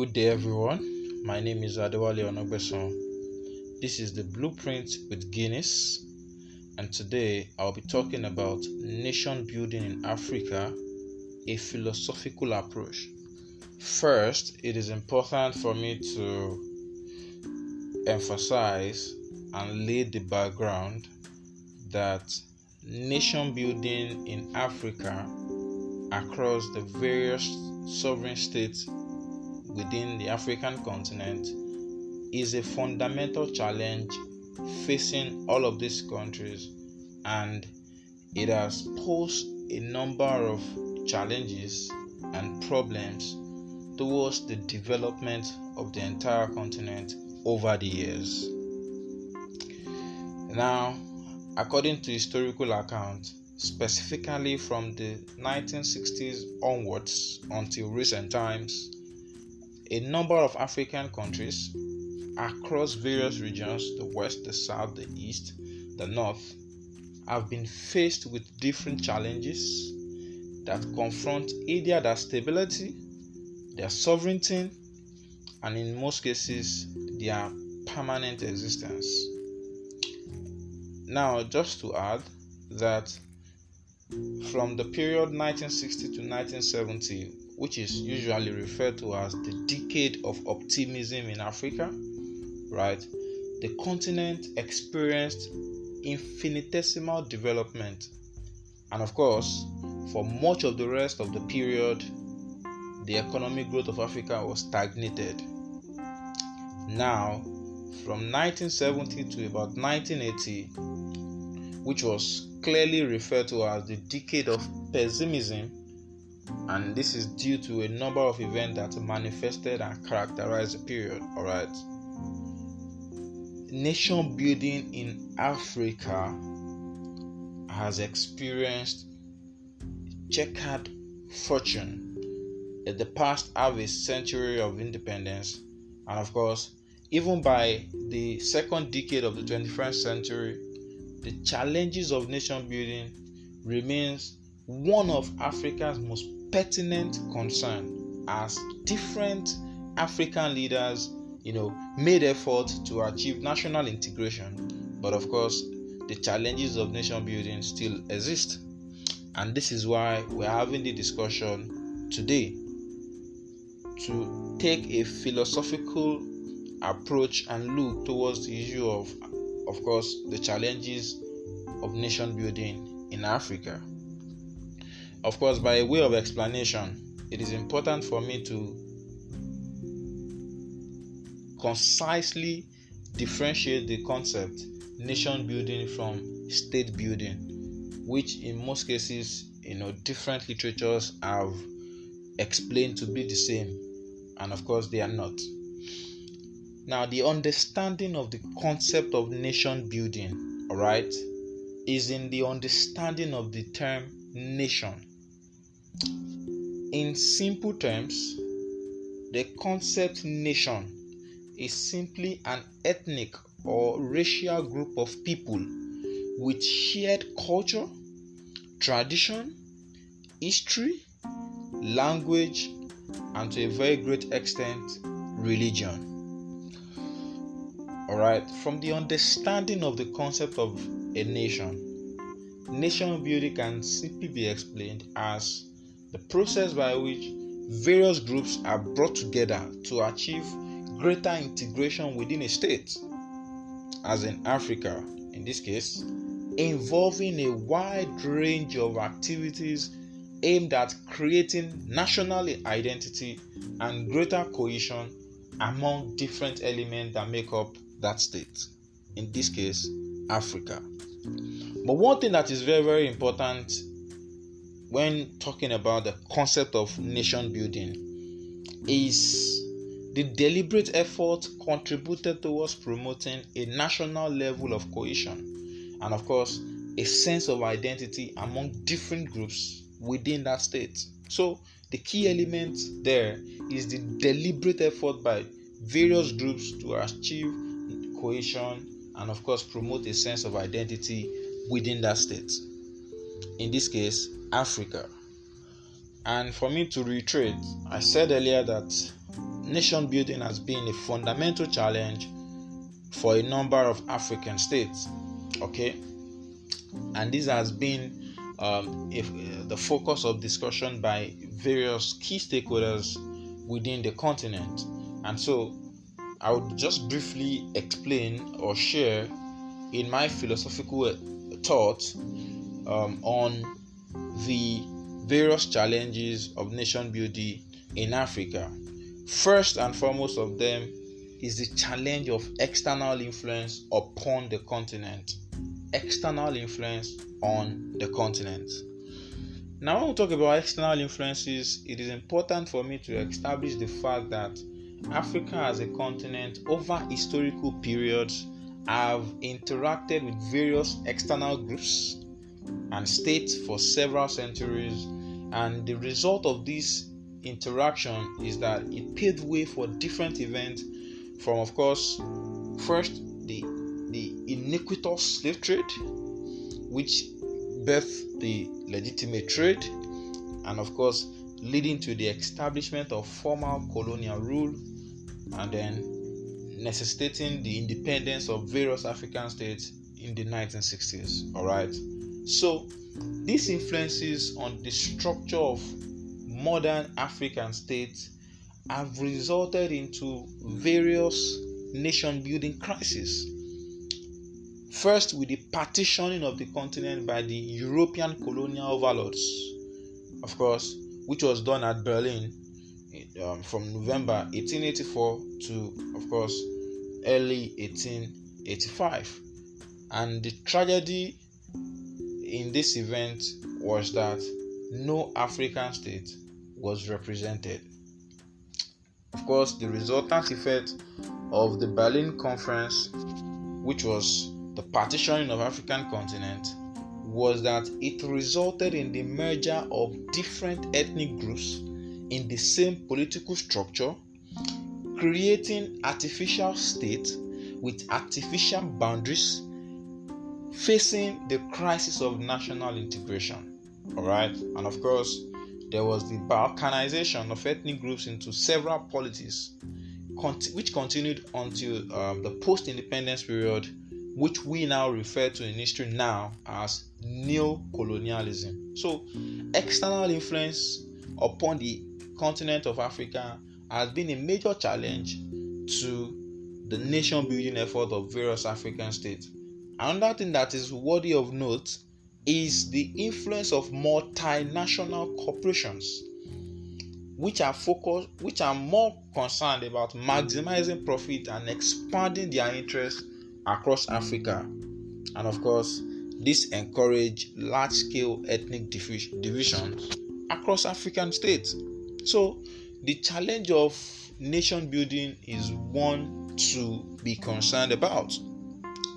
Good day, everyone. My name is Adewale Onagbesan. This is the Blueprint with Guinness, and today I'll be talking about nation building in Africa, a philosophical approach. First, it is important for me to emphasize and lay the background that nation building in Africa across the various sovereign states within the African continent is a fundamental challenge facing all of these countries, and it has posed a number of challenges and problems towards the development of the entire continent over the years. Now, according to historical accounts, specifically from the 1960s onwards until recent times, a number of African countries across various regions, the west, the south, the east, the north, have been faced with different challenges that confront either their stability, their sovereignty, and in most cases, their permanent existence. Now, just to add that from the period 1960 to 1970, which is usually referred to as the decade of optimism in Africa, right? The continent experienced infinitesimal development, and of course, for much of the rest of the period, the economic growth of Africa was stagnated. Now, from 1970 to about 1980, which was clearly referred to as the decade of pessimism, and this is due to a number of events that manifested and characterized the period. Alright, nation building in Africa has experienced checkered fortune in the past half a century of independence, and of course, even by the second decade of the 21st century, the challenges of nation building remains one of Africa's most pertinent concern, as different African leaders, made efforts to achieve national integration. But of course, the challenges of nation building still exist. And this is why we're having the discussion today, to take a philosophical approach and look towards the issue of course, the challenges of nation building in Africa. Of course, by way of explanation, it is important for me to concisely differentiate the concept nation building from state building, which in most cases, different literatures have explained to be the same, and of course they are not. Now, the understanding of the concept of nation building, alright, is in the understanding of the term nation. In simple terms, the concept nation is simply an ethnic or racial group of people with shared culture, tradition, history, language, and to a very great extent, religion. Alright, from the understanding of the concept of a nation building can simply be explained as the process by which various groups are brought together to achieve greater integration within a state, as in Africa, in this case, involving a wide range of activities aimed at creating national identity and greater cohesion among different elements that make up that state, in this case, Africa. But one thing that is very, very important when talking about the concept of nation building is the deliberate effort contributed towards promoting a national level of cohesion and, of course, a sense of identity among different groups within that state. So the key element there is the deliberate effort by various groups to achieve cohesion and, of course, promote a sense of identity within that state, in this case, Africa. And for me to reiterate, I said earlier that nation building has been a fundamental challenge for a number of African states. Okay, and this has been the focus of discussion by various key stakeholders within the continent. And so I would just briefly explain or share in my philosophical thoughts on the various challenges of nation building in Africa. First and foremost of them is the challenge of external influence upon the continent. External influence on the continent. Now, when we talk about external influences, it is important for me to establish the fact that Africa as a continent over historical periods have interacted with various external groups and states for several centuries, and the result of this interaction is that it paved way for different events, from, of course, first the iniquitous slave trade, which birthed the legitimate trade, and of course leading to the establishment of formal colonial rule, and then necessitating the independence of various African states in the 1960s. Alright, so these influences on the structure of modern African states have resulted into various nation building crises. First, with the partitioning of the continent by the European colonial overlords, of course, which was done at Berlin from November 1884 to, of course, early 1885. And the tragedy in this event was that no African state was represented. Of course, the resultant effect of the Berlin Conference, which was the partitioning of African continent, was that it resulted in the merger of different ethnic groups in the same political structure, creating artificial states with artificial boundaries, facing the crisis of national integration. Alright, and of course, there was the balkanization of ethnic groups into several polities, which continued until the post-independence period, which we now refer to in history now as neo-colonialism. So, external influence upon the continent of Africa has been a major challenge to the nation-building effort of various African states. Another thing that is worthy of note is the influence of multinational corporations, which are more concerned about maximizing profit and expanding their interests across Africa. And of course, this encouraged large-scale ethnic divisions across African states. So, the challenge of nation building is one to be concerned about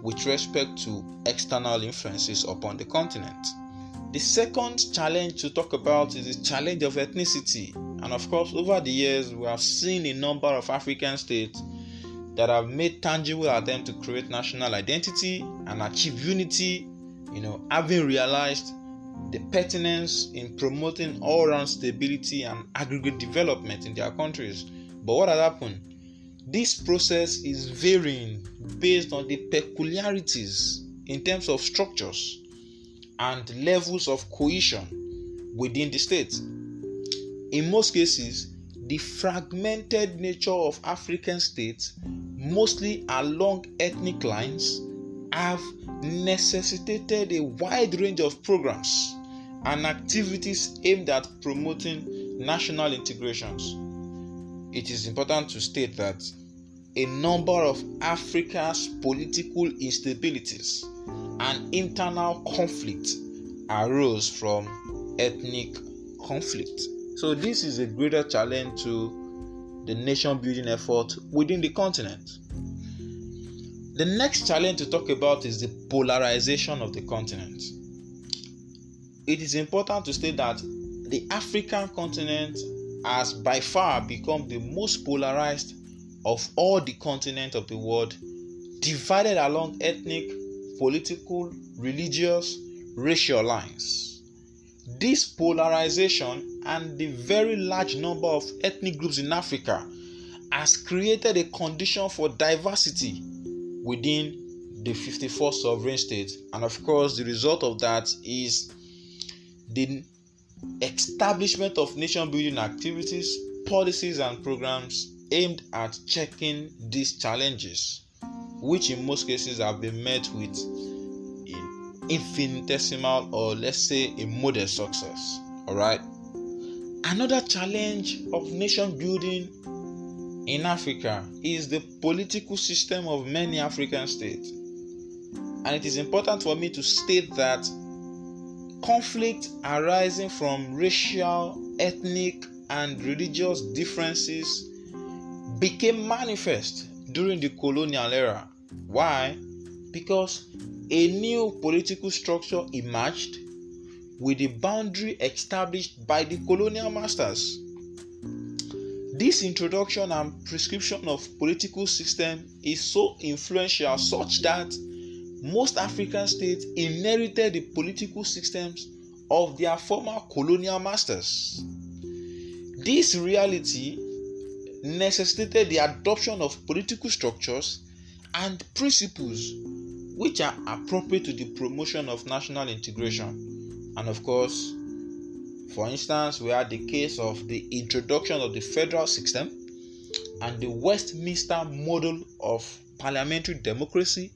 with respect to external influences upon the continent. The second challenge to talk about is the challenge of ethnicity. And of course, over the years, we have seen a number of African states that have made tangible attempts to create national identity and achieve unity, having realized the pertinence in promoting all-round stability and aggregate development in their countries. But what has happened? This process is varying based on the peculiarities in terms of structures and levels of cohesion within the state. In most cases, the fragmented nature of African states, mostly along ethnic lines, have necessitated a wide range of programs and activities aimed at promoting national integrations. It is important to state that a number of Africa's political instabilities and internal conflict arose from ethnic conflict. So this is a greater challenge to the nation building effort within the continent. The next challenge to talk about is the polarization of the continent. It is important to state that the African continent has by far become the most polarized of all the continents of the world, divided along ethnic, political, religious, racial lines. This polarization and the very large number of ethnic groups in Africa has created a condition for diversity within the 54 sovereign states. And of course, the result of that is the establishment of nation building activities, policies, and programs aimed at checking these challenges, which in most cases have been met with infinitesimal, or let's say a modest success. All right. Another challenge of nation building in Africa is the political system of many African states. And it is important for me to state that conflict arising from racial, ethnic, and religious differences became manifest during the colonial era. Why? Because a new political structure emerged with the boundary established by the colonial masters. This introduction and prescription of political system is so influential such that most African states inherited the political systems of their former colonial masters. This reality necessitated the adoption of political structures and principles which are appropriate to the promotion of national integration. And of course, for instance, we had the case of the introduction of the federal system and the Westminster model of parliamentary democracy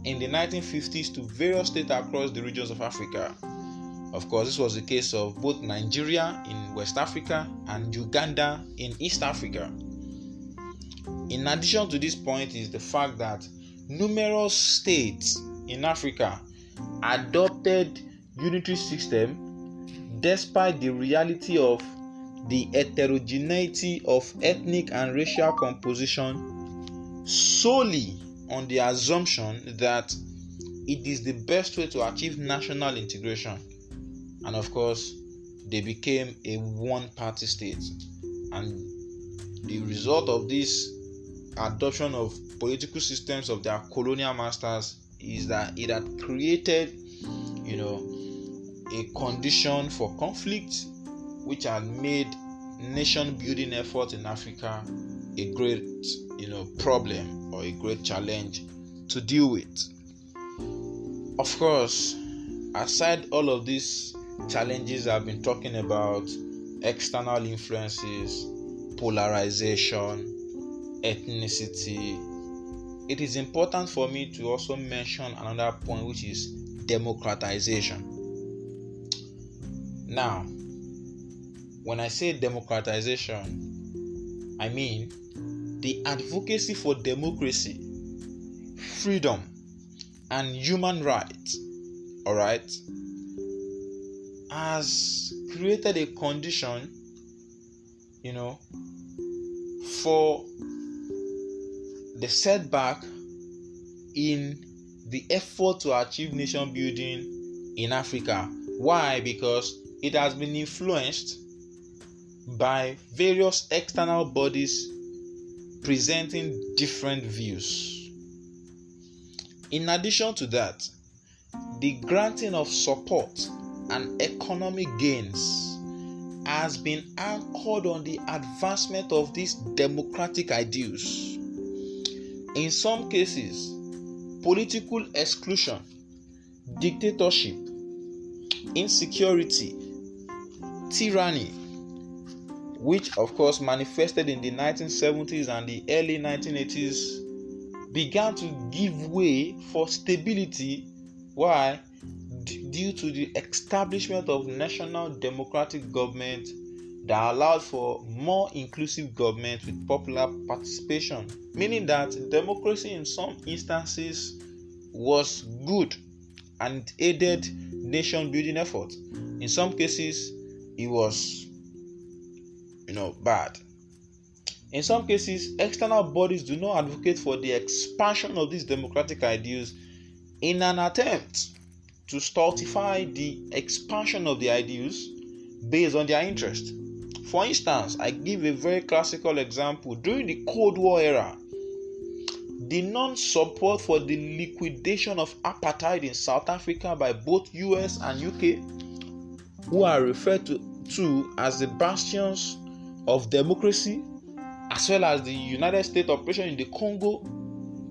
in the 1950s to various states across the regions of Africa. Of course, this was the case of both Nigeria in West Africa and Uganda in East Africa. In addition to this point is the fact that numerous states in Africa adopted unitary system despite the reality of the heterogeneity of ethnic and racial composition, solely on the assumption that it is the best way to achieve national integration. And of course, they became a one-party state. And the result of this adoption of political systems of their colonial masters is that it had created, a condition for conflict, which had made nation-building efforts in Africa a great, problem or a great challenge to deal with. Of course, aside all of these challenges I've been talking about, external influences, polarization, ethnicity, it is important for me to also mention another point, which is democratization. Now, when I say democratization, I mean the advocacy for democracy, freedom, and human rights, alright, has created a condition, for the setback in the effort to achieve nation building in Africa. Why? Because it has been influenced by various external bodies presenting different views. In addition to that, the granting of support and economic gains has been anchored on the advancement of these democratic ideals. In some cases, political exclusion, dictatorship, insecurity, tyranny, which of course manifested in the 1970s and the early 1980s, began to give way for stability. Why? Due to the establishment of national democratic government that allowed for more inclusive government with popular participation, meaning that democracy in some instances was good and aided nation building efforts. In some cases, it was bad. In some cases, external bodies do not advocate for the expansion of these democratic ideals in an attempt to stultify the expansion of the ideals based on their interest. For instance, I give a very classical example. During the Cold War era, the non-support for the liquidation of apartheid in South Africa by both US and UK, who are referred to as the bastions of democracy, as well as the United States operation in the Congo,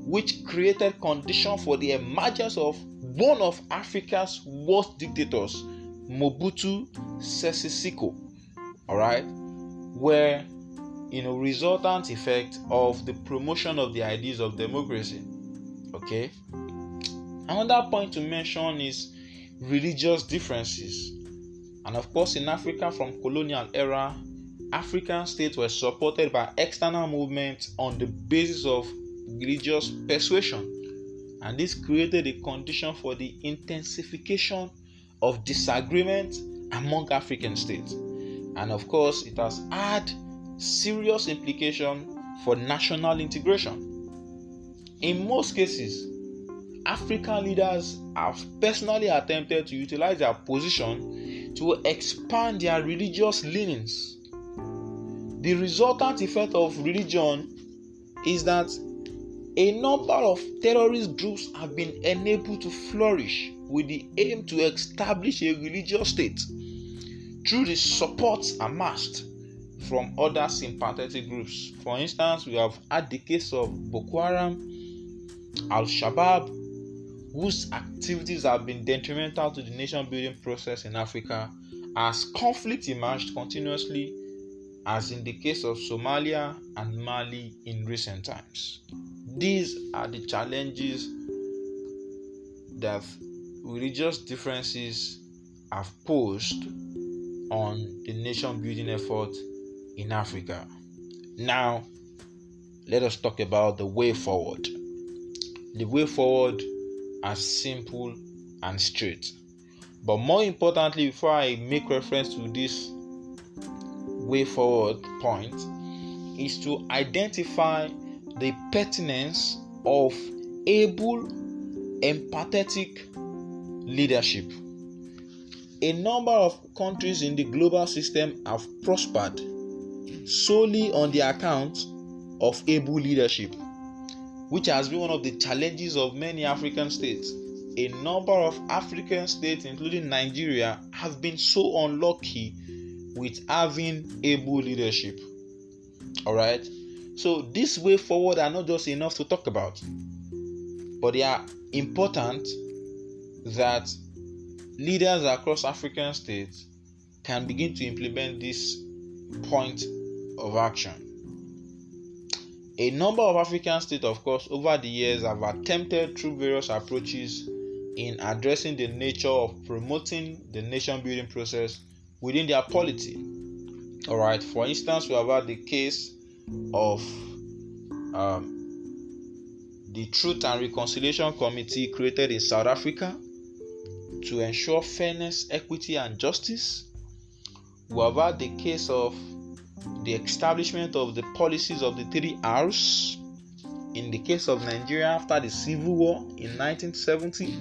which created conditions for the emergence of one of Africa's worst dictators, Mobutu Sese Seko, alright, where resultant effect of the promotion of the ideas of democracy. Okay. Another point to mention is religious differences. And of course, in Africa from colonial era, African states were supported by external movements on the basis of religious persuasion. And this created a condition for the intensification of disagreement among African states. And of course, it has had serious implications for national integration. In most cases, African leaders have personally attempted to utilize their position to expand their religious leanings. The resultant effect of religion is that a number of terrorist groups have been enabled to flourish with the aim to establish a religious state through the support amassed from other sympathetic groups. For instance, we have had the case of Boko Haram, Al-Shabaab, whose activities have been detrimental to the nation-building process in Africa as conflict emerged continuously, as in the case of Somalia and Mali in recent times. These are the challenges that religious differences have posed on the nation-building effort in Africa. Now, let us talk about the way forward. The way forward are simple and straight. But more importantly, before I make reference to this way forward point, is to identify the pertinence of able, empathetic leadership. A number of countries in the global system have prospered solely on the account of able leadership, which has been one of the challenges of many African states. A number of African states, including Nigeria, have been so unlucky with having able leadership. Alright? So this way forward are not just enough to talk about, but they are important that leaders across African states can begin to implement this point of action. A number of African states, of course, over the years have attempted through various approaches in addressing the nature of promoting the nation-building process within their polity. Alright, for instance, we have had the case of the Truth and Reconciliation Committee created in South Africa to ensure fairness, equity, and justice. We have had the case of the establishment of the policies of the 3 R's in the case of Nigeria after the Civil War in 1970.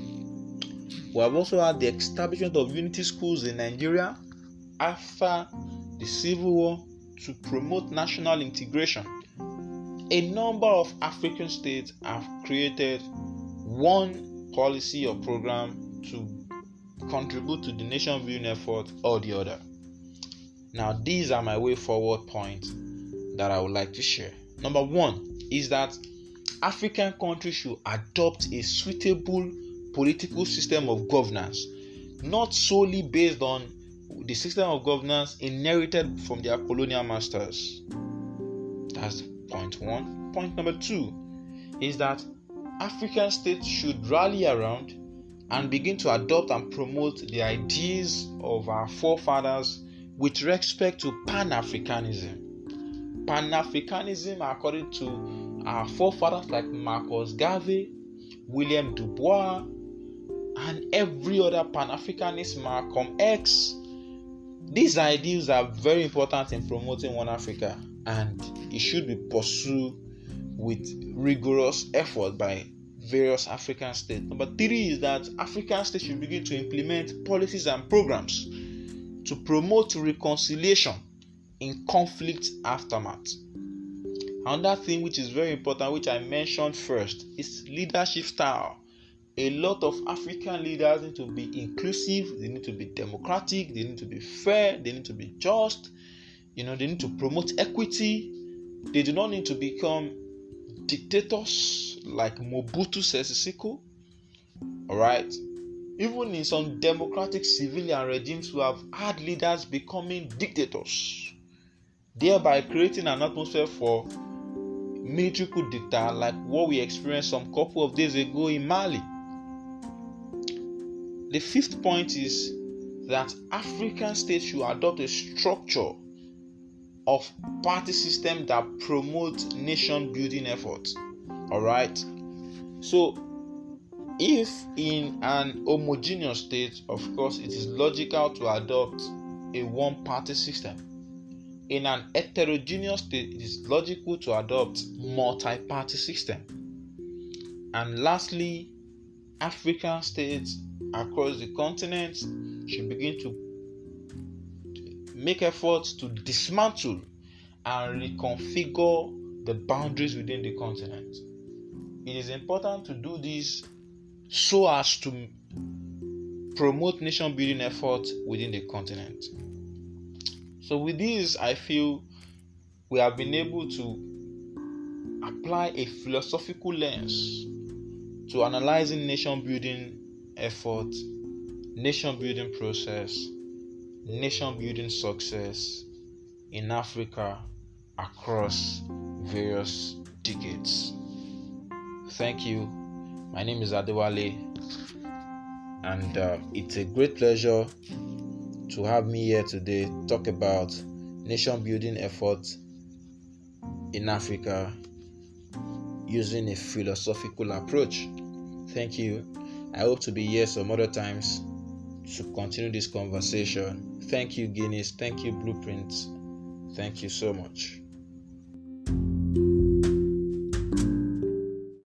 We have also had the establishment of unity schools in Nigeria after the Civil War to promote national integration. A number of African states have created one policy or program to contribute to the nation building effort or the other. Now, these are my way forward points that I would like to share. Number one is that African countries should adopt a suitable political system of governance, not solely based on the system of governance inherited from their colonial masters. That's point one. Point number two is that African states should rally around and begin to adopt and promote the ideas of our forefathers with respect to Pan-Africanism. Pan-Africanism, according to our forefathers like Marcus Garvey, William Du Bois, and every other Pan-Africanist, Malcolm X. These ideals are very important in promoting one Africa, and it should be pursued with rigorous effort by various African states. Number three is that African states should begin to implement policies and programs to promote reconciliation in conflict aftermath. Another thing which is very important, which I mentioned first, is leadership style. A lot of African leaders need to be inclusive, they need to be democratic, they need to be fair, they need to be just, they need to promote equity, They do not need to become dictators like Mobutu Sese Seko. Alright? Even in some democratic civilian regimes, we have had leaders becoming dictators, thereby creating an atmosphere for military coup d'etat like what we experienced some couple of days ago in Mali. The fifth point is that African states should adopt a structure of party system that promotes nation building efforts. Alright? So if in an homogeneous state, of course, it is logical to adopt a one-party system. In an heterogeneous state, it is logical to adopt multi-party system. And lastly, African states across the continent should begin to make efforts to dismantle and reconfigure the boundaries within the continent. It is important to do this so as to promote nation building efforts within the continent. So with this, I feel we have been able to apply a philosophical lens to analyzing nation building efforts, nation building process, nation building success in Africa across various decades. Thank you. My name is Adewale, and it's a great pleasure to have me here today talk about nation building efforts in Africa using a philosophical approach. Thank you. I hope to be here some other times to continue this conversation. Thank you, Guinness. Thank you, Blueprints. Thank you so much.